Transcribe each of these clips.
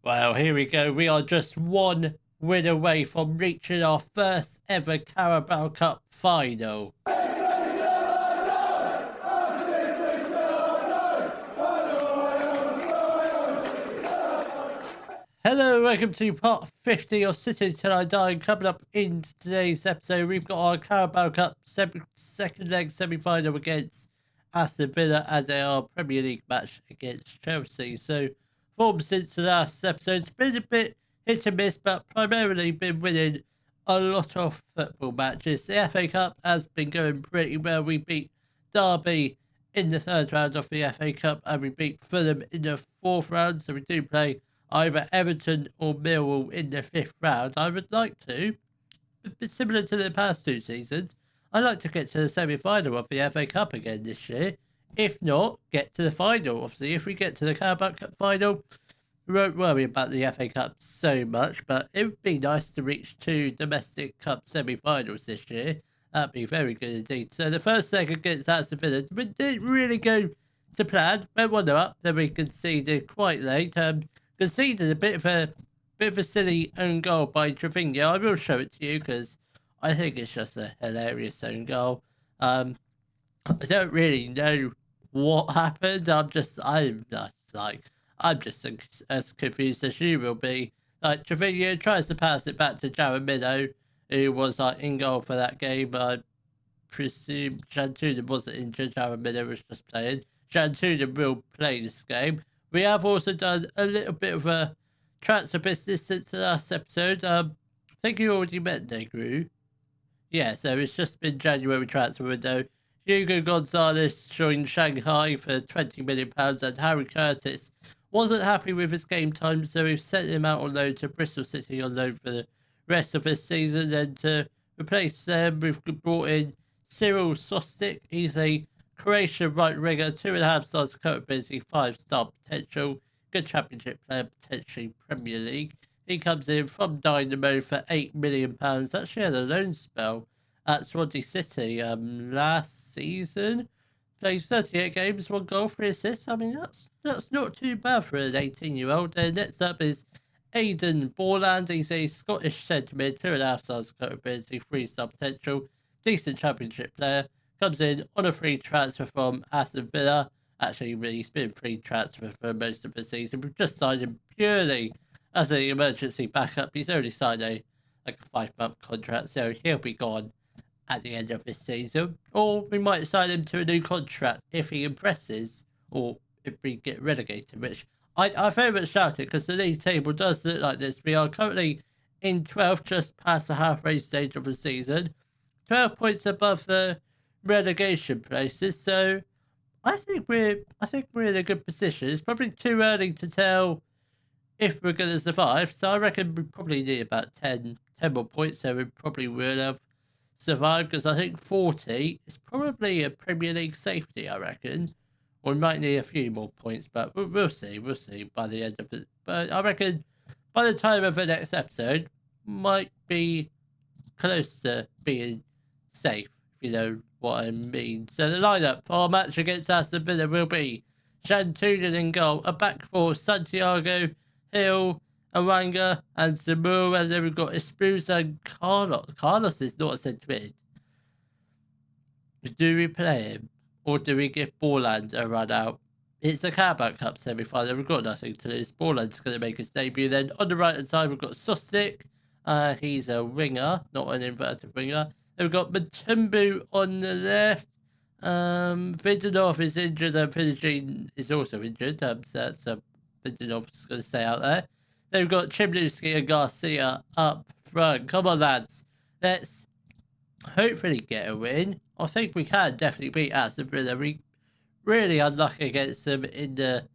Well, here we go. We are just one win away from reaching our first ever Carabao Cup final. Hello, welcome to part 50 of City Till I Die. Coming up in today's episode, we've got our Carabao Cup second leg semi-final against Aston Villa as our Premier League match against Chelsea. So, form since the last episode's been a bit hit and miss, but primarily been winning a lot of football matches. The FA Cup has been going pretty well. We beat Derby in the third round of the FA Cup, and we beat Fulham in the fourth round, so we do play either Everton or Millwall in the fifth round. I would like to, similar to the past two seasons, I'd like to get to the semi-final of the FA Cup again this year. If not, get to the final. Obviously, if we get to the Carabao Cup final, we won't worry about the FA Cup so much, but it would be nice to reach two domestic cup semi-finals this year. That'd be very good indeed. So the first leg against Aston Villa didn't really go to plan. Went 1-0 up, then we conceded quite late. Conceded a bit of a silly own goal by Trevino. I will show it to you because I think it's just a hilarious own goal. I don't really know what happened. I'm just as confused as you will be. Like, Trevino tries to pass it back to Jared Minnow, who was in goal for that game. I presume Jantunen wasn't injured. Jared Minnow was just playing. Jantunen will play this game. We have also done a little bit of a transfer business since the last episode. I think you already met Negru. Yeah, so it's just been January transfer window. Hugo Gonzalez joined Shanghai for £20 million, and Harry Curtis wasn't happy with his game time, so we've sent him out on loan to Bristol City on loan for the rest of this season. And to replace them, we've brought in Cyril Sostic. He's a Croatian right winger, 2.5 stars capability, 5-star potential, good championship player, potentially Premier League. He comes in from Dynamo for £8 million. Actually had a loan spell at Swansea City last season. Plays 38 games, 1 goal, 3 assists. I mean, that's not too bad for an 18-year-old. Next up is Aidan Borland. He's a Scottish centre mid, 2.5 stars capability, 3-star potential, decent championship player. Comes in on a free transfer from Aston Villa. Actually, he's been free transfer for most of the season. We've just signed him purely as an emergency backup. He's only signed a 5-month contract, so he'll be gone at the end of this season. Or we might sign him to a new contract if he impresses, or if we get relegated, which I very much doubt it, because the league table does look like this. We are currently in 12th, just past the halfway stage of the season. 12 points above the relegation places, so I think we're in a good position. It's probably too early to tell if we're going to survive, so I reckon we probably need about 10 more points, so we probably will have survived, because I think 40 is probably a Premier League safety, I reckon. Or we might need a few more points, but we'll see by the end of it. But I reckon by the time of the next episode, might be close to being safe, if you know what I mean. So the lineup for our match against Aston Villa will be Jantunen in goal, a back four, Santiago, Hill, Aranga, and Zamora, and then we've got Espuza and Carlos. Carlos is not a centre mid. Do we play him, or do we give Borland a run out? It's a Carabao Cup semi-final. We've got nothing to lose. Borland's going to make his debut. Then on the right hand side, we've got Sostic. He's a winger, not an inverted winger. Then we've got Matumbu on the left. Vidanov is injured, and Pinagine is also injured. So that's Vidanov's going to stay out there. Then we've got Chimluski and Garcia up front. Come on, lads. Let's hopefully get a win. I think we can definitely beat Aston Villa. We really unlucky against them in the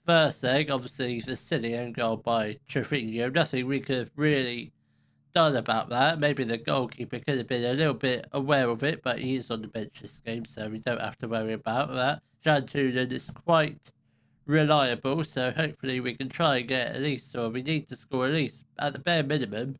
first leg. Obviously, the silly own goal by Trevino. Nothing we could have really done about that. Maybe the goalkeeper could have been a little bit aware of it, but he is on the bench this game, so we don't have to worry about that. Jantunen is quite reliable, so hopefully we can try and get at least, or we need to score at least, at the bare minimum,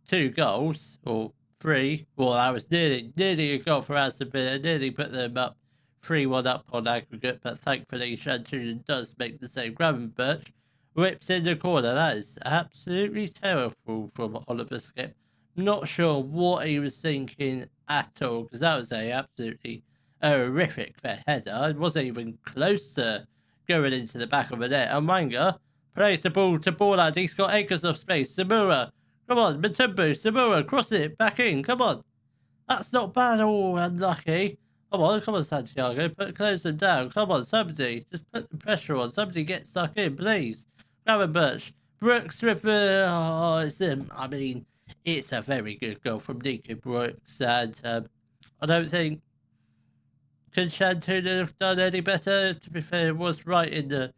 2 goals, or 3. Well, that was nearly a goal for Aston Villa, nearly put them up 3-1 up on aggregate, but thankfully Jantunen does make the save. Gravenberch whips in the corner. That is absolutely terrible from Oliver Skip. Not sure what he was thinking at all, because that was a absolutely horrific header. It wasn't even close to going into the back of the net. And Wanga plays the ball to Borland. He's got acres of space. Samura, come on, Matumbu, Samura, cross it, back in, come on. That's not bad at all, unlucky. Come on, Santiago, close them down. Come on, somebody, just put the pressure on. Somebody get stuck in, please. Graham Birch, Brooks with the... Oh, it's him. I mean, it's a very good goal from Nico Brooks, and I don't think could Shantuna have done any better. To be fair, it was right in the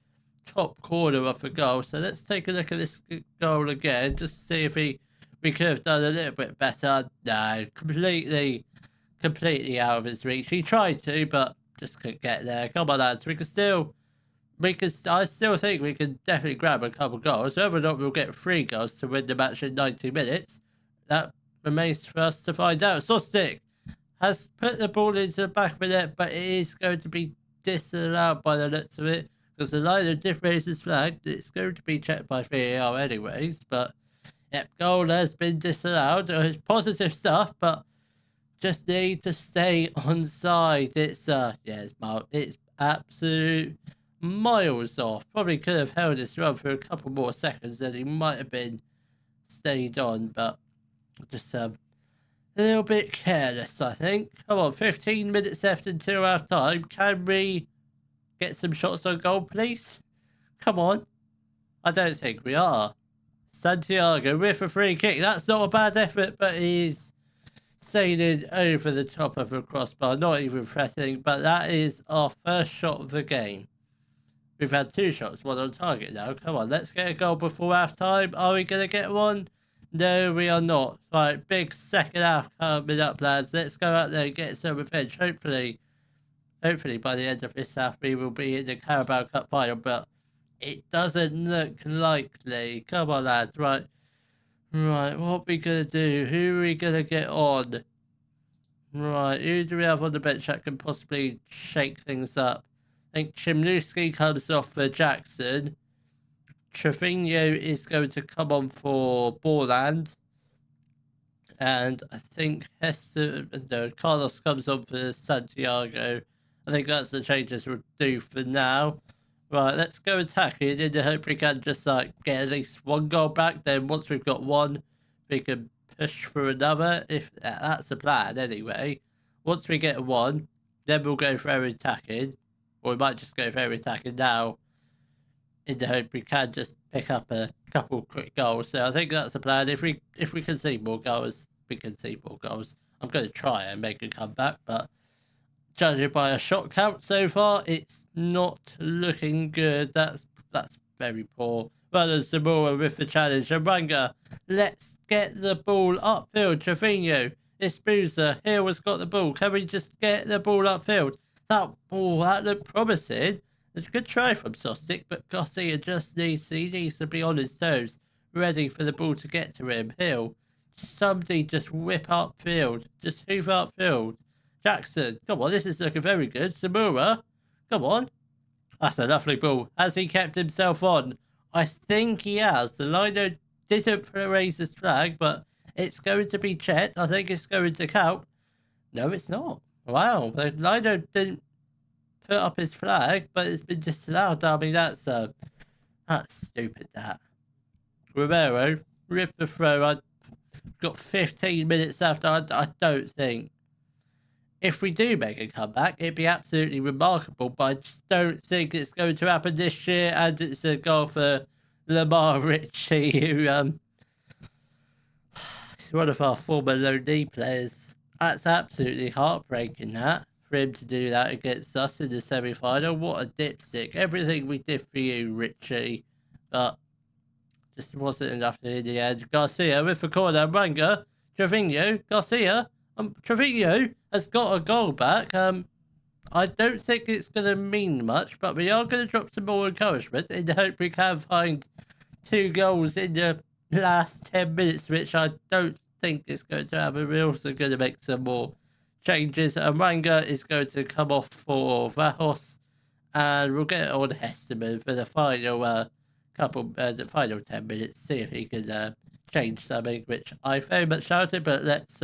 top corner of the goal. So let's take a look at this goal again, just to see if we could have done a little bit better. No, completely out of his reach. He tried to, but just couldn't get there. Come on, lads. I still think we can definitely grab a couple goals. Whether or not we'll get 3 goals to win the match in 90 minutes, that remains for us to find out. Sostic has put the ball into the back of the net, but it is going to be disallowed by the looks of it, because the line of difference is flagged. It's going to be checked by VAR anyways, but yep, goal has been disallowed. It's positive stuff, but just need to stay onside. It's it's absolute miles off. Probably could have held his run for a couple more seconds, and he might have been stayed on, but just a little bit careless, I think. Come on, 15 minutes left until half time. Can we get some shots on goal, please? Come on. I don't think we are. Santiago with a free kick. That's not a bad effort, but he's sailing over the top of the crossbar. Not even threatening, but that is our first shot of the game. We've had 2 shots, 1 on target now. Come on, let's get a goal before half time. Are we going to get one? No, we are not. Right, big second half coming up, lads. Let's go out there and get some revenge. Hopefully by the end of this half, we will be in the Carabao Cup final, but it doesn't look likely. Come on, lads. Right, what are we going to do? Who are we going to get on? Right, who do we have on the bench that can possibly shake things up? I think Chimnowski comes off for Jackson. Trevino is going to come on for Borland. And I think Carlos comes on for Santiago. I think that's the changes we'll do for now. Right, let's go attacking in the hope we can just get at least 1 goal back. Then once we've got 1, we can push for another. If that's the plan anyway. Once we get 1, then we'll go for attacking. Or we might just go for attacking now, in the hope we can just pick up a couple quick goals. So I think that's the plan. If we can see more goals, we can see more goals. I'm going to try and make a comeback, but judging by a shot count so far, it's not looking good. That's very poor. Well, Zamora with the challenge. Aranga, let's get the ball upfield. Trevino, Espuza, Hill has got the ball. Can we just get the ball upfield? That looked promising. It's a good try from Sostic, but Garcia just needs to be on his toes, ready for the ball to get to him. Hill, somebody just whip upfield. Just hoof upfield. Jackson, come on, this is looking very good. Samura, come on. That's a lovely ball. Has he kept himself on? I think he has. The lino didn't raise his flag, but it's going to be checked. I think it's going to count. No, it's not. Wow, the lino didn't put up his flag, but it's been disallowed. I mean, that's stupid, that. Romero, with the throw. I've got 15 minutes after. I don't think. If we do make a comeback, it'd be absolutely remarkable, but I just don't think it's going to happen this year, and it's a goal for Lamar Ritchie, who is one of our former low-D players. That's absolutely heartbreaking, that, for him to do that against us in the semi-final. What a dipstick. Everything we did for you, Ritchie, but just wasn't enough in the end. Garcia with the corner, Ranga, Trevino, Garcia, Trevino has got a goal back. I don't think it's going to mean much, but we are going to drop some more encouragement in the hope we can find 2 goals in the last 10 minutes, which I don't think is going to happen. We're also going to make some more changes. Amanga is going to come off for Vajos, and we'll get on Hesterman for the final the final 10 minutes, see if he can change something, which I very much doubted. But let's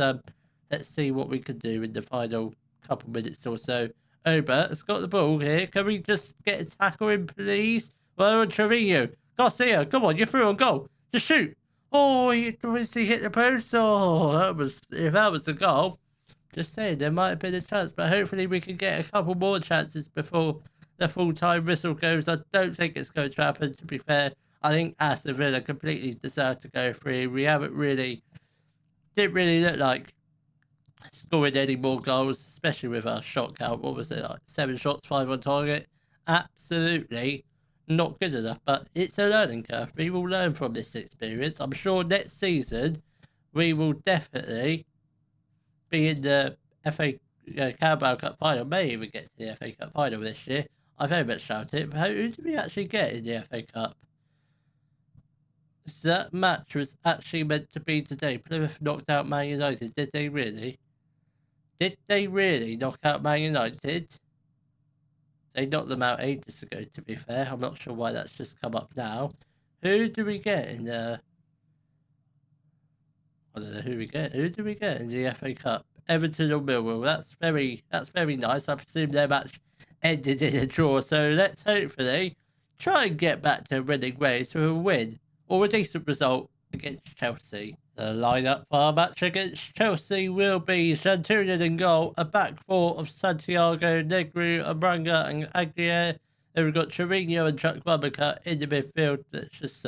see what we can do in the final couple minutes or so. Oba has got the ball here. Can we just get a tackle in, please? Well, Trevino, Garcia, come on, you're through on goal. Just shoot. Oh, he hit the post. Oh, if that was the goal. Just saying, there might have been a chance, but hopefully we can get a couple more chances before the full-time whistle goes. I don't think it's going to happen, to be fair. I think Aston Villa completely deserve to go free. We didn't really look like scoring any more goals, especially with our shot count. What was it, like 7 shots, 5 on target? Absolutely not good enough, but it's a learning curve. We will learn from this experience. I'm sure next season we will definitely be in the CARABAO Cup final. May even get to the FA Cup final this year. I very much doubt it. But who did we actually get in the FA Cup? So that match was actually meant to be today. Plymouth knocked out Man United. Did they really? Did they really knock out Man United? They knocked them out ages ago, to be fair. I'm not sure why that's just come up now. Who do we get in the... I don't know who we get. Who do we get in the FA Cup? Everton or Millwall. That's very nice. I presume their match ended in a draw. So let's hopefully try and get back to winning ways to a win or a decent result against Chelsea. The lineup for our match against Chelsea will be Chantunan in goal, a back four of Santiago, Negru, Amranga and Aguirre. Then we've got Trevino and Chukwuemeka in the midfield. Let's just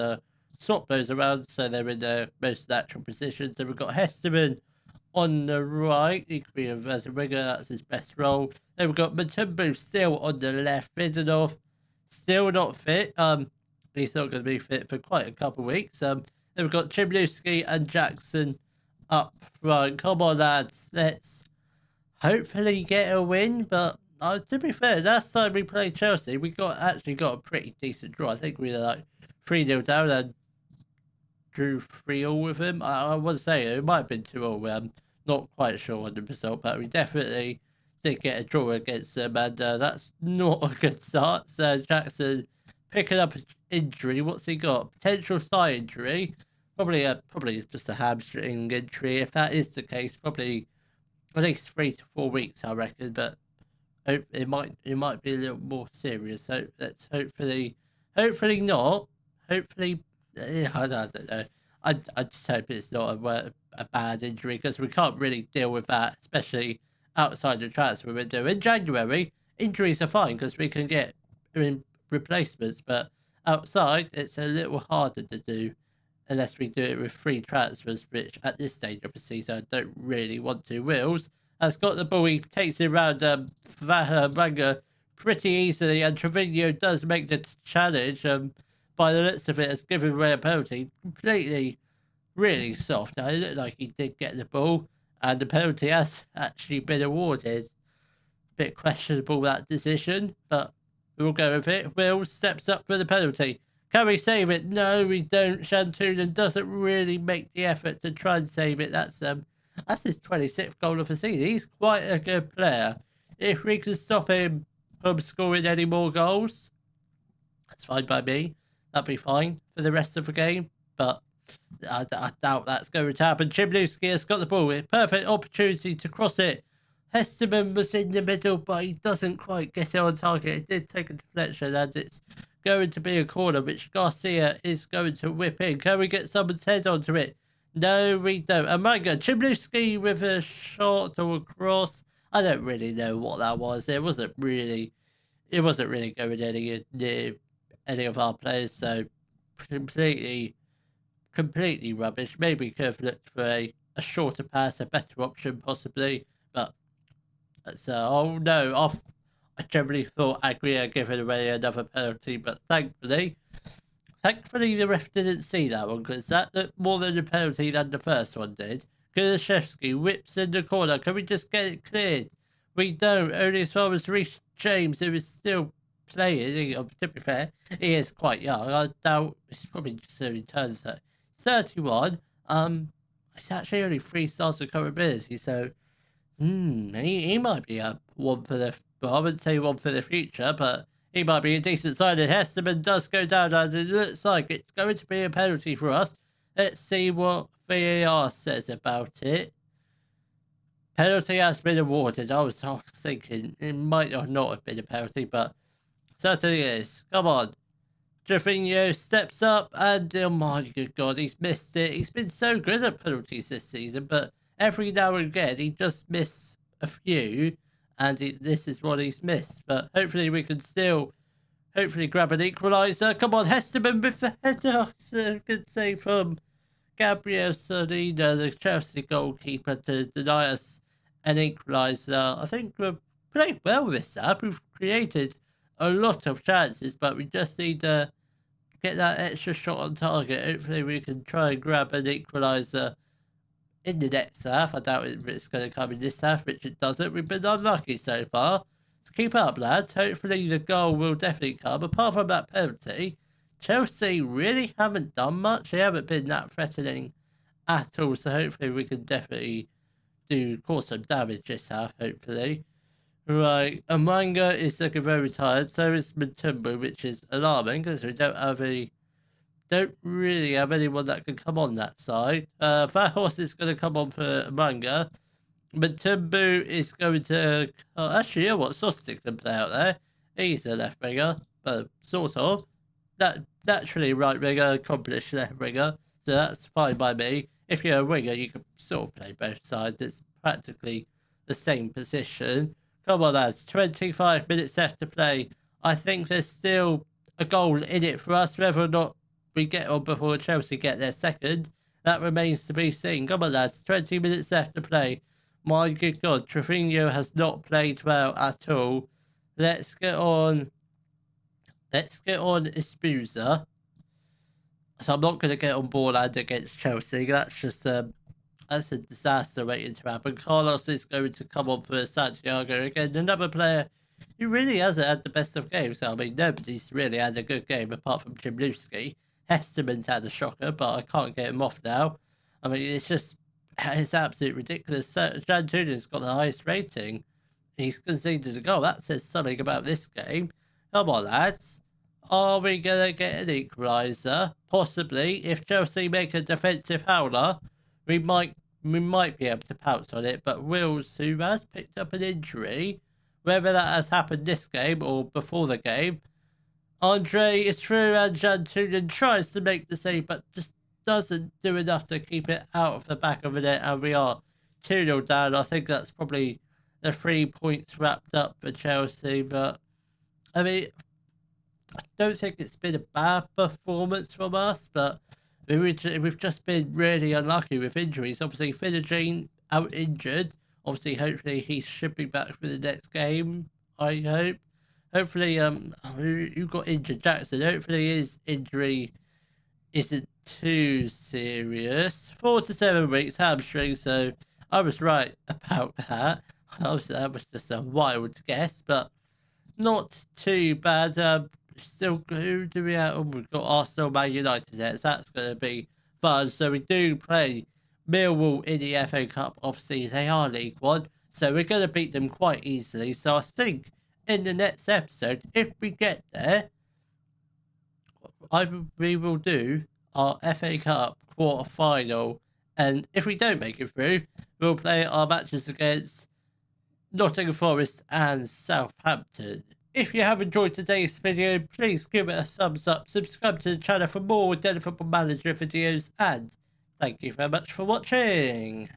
swap those around so they're in their most natural positions. Then we've got Hesterman on the right. He could be a vertical winger. That's his best role. Then we've got Matumbu still on the left. Vidinov still not fit. He's not going to be fit for quite a couple of weeks. Then we've got Chimluski and Jackson up front. Come on, lads. Let's hopefully get a win. But to be fair, last time we played Chelsea, we actually got a pretty decent draw. I think we were like 3-0 down and drew 3-3 with him. I want to say it might have been 2-0. I'm not quite sure on the result, but we definitely did get a draw against them, and that's not a good start. So Jackson picking up an injury. What's he got? Potential thigh injury. Probably just a hamstring injury. If that is the case, probably at least 3 to 4 weeks, I reckon. But it might be a little more serious. So let's hopefully not. Hopefully, I don't know. I just hope it's not a bad injury, because we can't really deal with that, especially outside the transfer window. In January, injuries are fine because we can get replacements, but outside it's a little harder to do unless we do it with free transfers, which at this stage of the season I don't really want to. Wills has got the ball. He takes it around Manga pretty easily, and Trevino does make the challenge. By the looks of it, has given away a penalty. Completely, really soft. It looked like he did get the ball, and the penalty has actually been awarded. Bit questionable, that decision, but we'll go with it. Will steps up for the penalty. Can we save it? No, we don't. Chantunan doesn't really make the effort to try and save it. That's his 26th goal of the season. He's quite a good player. If we can stop him from scoring any more goals, that's fine by me. That'd be fine for the rest of the game, but I doubt that's going to happen. Chimluski has got the ball. Perfect opportunity to cross it. Hesterman was in the middle, but he doesn't quite get it on target. It did take a deflection, and it's going to be a corner, which Garcia is going to whip in. Can we get someone's head onto it? No, we don't. Amanga, Chimluski with a shot or a cross. I don't really know what that was. It wasn't really going any near any of our players, so completely rubbish. Maybe could have looked for a shorter pass, a better option possibly, but that's oh no, I generally thought Aguirre giving away another penalty, but thankfully the ref didn't see that one, because that looked more than a penalty than the first one did. Kulaszewski whips in the corner. Can we just get it cleared? We don't. Only as far as Reece James, who is still playing. To be fair, he is quite young. I doubt he's probably just only turned 31. He's actually only 3 stars of current ability, so he might be one for the. Well, I wouldn't say one for the future, but He might be a decent side, and Hesterman does go down, and it looks like it's going to be a penalty for us. Let's see what VAR says about it. Penalty has been awarded. I was thinking it might not have been a penalty, but certainly is. Come on. Trevino steps up, and oh my good God, he's missed it. He's been so good at penalties this season, but every now and again he just missed a few, and this is what he's missed. But hopefully we can still grab an equaliser. Come on, Hesterman with the header. Good save from Gabriel Solina, the Chelsea goalkeeper, to deny us an equaliser. I think we've played well this half. We've created a lot of chances, but we just need to get that extra shot on target. Hopefully we can try and grab an equaliser in the next half. I doubt it's going to come in this half, which it doesn't. We've been unlucky so far. So keep up, lads. Hopefully the goal will definitely come. Apart from that penalty, Chelsea really haven't done much. They haven't been that threatening at all. So hopefully we can definitely cause some damage this half, hopefully. Right, Amanga is looking very tired. So is Matumbu, which is alarming because we don't really have anyone that can come on that side. Horse is going to come on for Amanga. Matumbu is going to... Oh, actually, you know what? Sostic can play out there. He's a left winger, but sort of. Naturally right winger, accomplished left winger. So that's fine by me. If you're a winger, you can sort of play both sides. It's practically the same position. Come on, lads. 25 minutes left to play. I think there's still a goal in it for us. Whether or not we get on before Chelsea get their second, that remains to be seen. Come on, lads. 20 minutes left to play. My good God, Trevino has not played well at all. Let's get on Espuza. So I'm not going to get on Borland against Chelsea. That's just that's a disaster waiting to happen. Carlos is going to come on for Santiago again. Another player who really hasn't had the best of games. I mean, nobody's really had a good game apart from Chimlewski. Hesterman's had a shocker, but I can't get him off now. I mean, it's absolutely ridiculous. Jan Tudor's got the highest rating. He's conceded a goal. That says something about this game. Come on, lads. Are we going to get an equaliser? Possibly. If Chelsea make a defensive howler, we might be able to pounce on it. But Wills, who has picked up an injury, whether that has happened this game or before the game, Andre is through and Jan Tudor tries to make the save, but just doesn't do enough to keep it out of the back of the net, and we are 2-0 down. I think that's probably the 3 points wrapped up for Chelsea, but I mean, I don't think it's been a bad performance from us, but we've just been really unlucky with injuries. Obviously, Finnegan out injured. Obviously, hopefully he should be back for the next game, I hope. Hopefully, who got injured? Jackson. Hopefully his injury isn't too serious. 4 to 7 weeks, hamstring, so I was right about that. Obviously, that was just a wild guess, but not too bad. Still, who do we have? Oh, we've got Arsenal, Man United there, so that's going to be fun. So we do play Millwall in the FA Cup. Obviously, they are League One, so we're going to beat them quite easily. So I think in the next episode, if we get there, we will do our FA Cup quarter final, and if we don't make it through, we'll play our matches against Nottingham Forest and Southampton. If you have enjoyed today's video, please give it a thumbs up, subscribe to the channel for more Daily Football Manager videos, and thank you very much for watching.